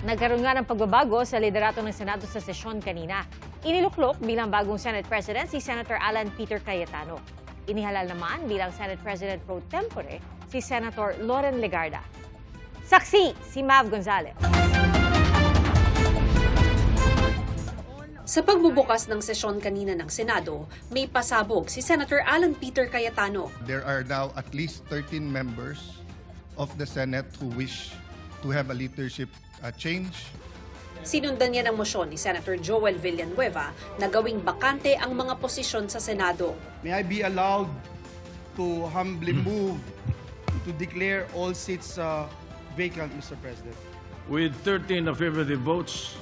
Nagkaroon nga ng pagbabago sa liderato ng Senado sa sesyon kanina. Iniluklok bilang bagong Senate President si Senator Alan Peter Cayetano. Inihalal naman bilang Senate President pro tempore si Senator Loren Legarda. Saksi si Mav Gonzalez. Sa pagbubukas ng sesyon kanina ng Senado, may pasabog si Senator Alan Peter Cayetano. There are now at least 13 members of the Senate who wish to have a leadership change. Sinundan niya ng motion ni Senator Joel Villanueva na gawing bakante ang mga posisyon sa Senado. May I be allowed to humbly move to declare all seats vacant, Mr. President? With 13 affirmative votes,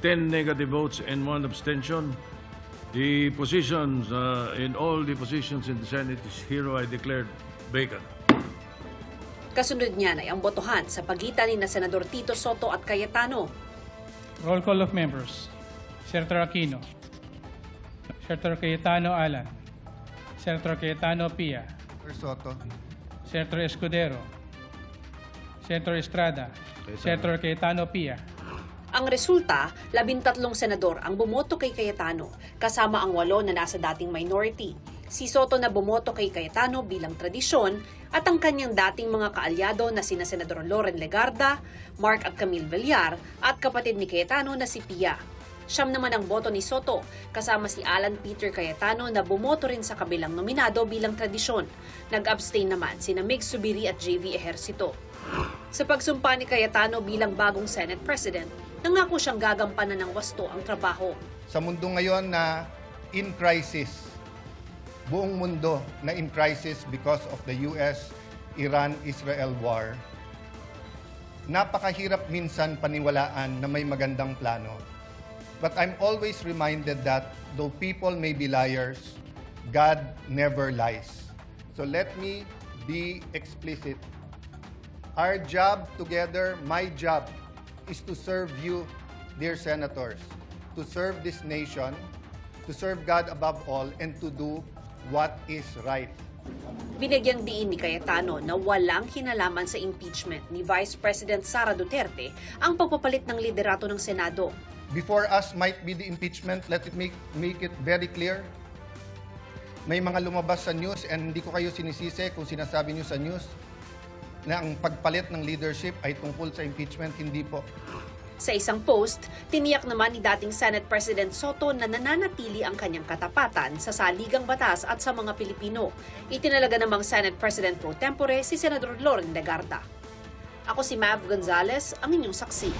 10 negative votes, and 1 abstention, the positions in all the positions in the Senate is hereby declared vacant. Kasunod niyan ay ang botohan sa pagitan ni Senador Tito Soto at Cayetano. Roll call of members. Senator Aquino. Senator Cayetano Alan. Senator Cayetano Pia. Senator Soto. Senator Escudero. Senator Estrada. Senator Cayetano Pia. Ang resulta, 13 senador ang bumoto kay Cayetano, kasama ang 8 na nasa dating minority. Si Soto na bumoto kay Cayetano bilang tradisyon at ang kanyang dating mga kaalyado na sina Senador Loren Legarda, Mark at Camille Villar at kapatid ni Cayetano na si Pia. 9 naman ang boto ni Soto, kasama si Alan Peter Cayetano na bumoto rin sa kabilang nominado bilang tradisyon. Nag-abstain naman sina Mig Subiri at JV Ejercito. Sa pagsumpa ni Cayetano bilang bagong Senate President, nangako siyang gagampanan ng wasto ang trabaho. Sa mundo ngayon na in crisis, buong mundo na in crisis because of the US-Iran-Israel war, napakahirap minsan paniwalaan na may magandang plano. But I'm always reminded that though people may be liars, God never lies. So let me be explicit. Our job together, my job, is to serve you, dear senators, to serve this nation, to serve God above all, and to do what is right. Binagyang diin ni Cayetano na walang kinalaman sa impeachment ni Vice President Sara Duterte ang pagpapalit ng liderato ng Senado. Before us might be the impeachment, let it make it very clear. May mga lumabas sa news and hindi ko kayo sinisisi kung sinasabi nyo sa news na ang pagpalit ng leadership ay tungkol sa impeachment, hindi po. Sa isang post, tiniyak naman ni dating Senate President Soto na nananatili ang kanyang katapatan sa saligang batas at sa mga Pilipino. Itinalaga namang Senate President pro tempore si Senador Loren Legarda. Ako si Mav Gonzalez, ang inyong saksi.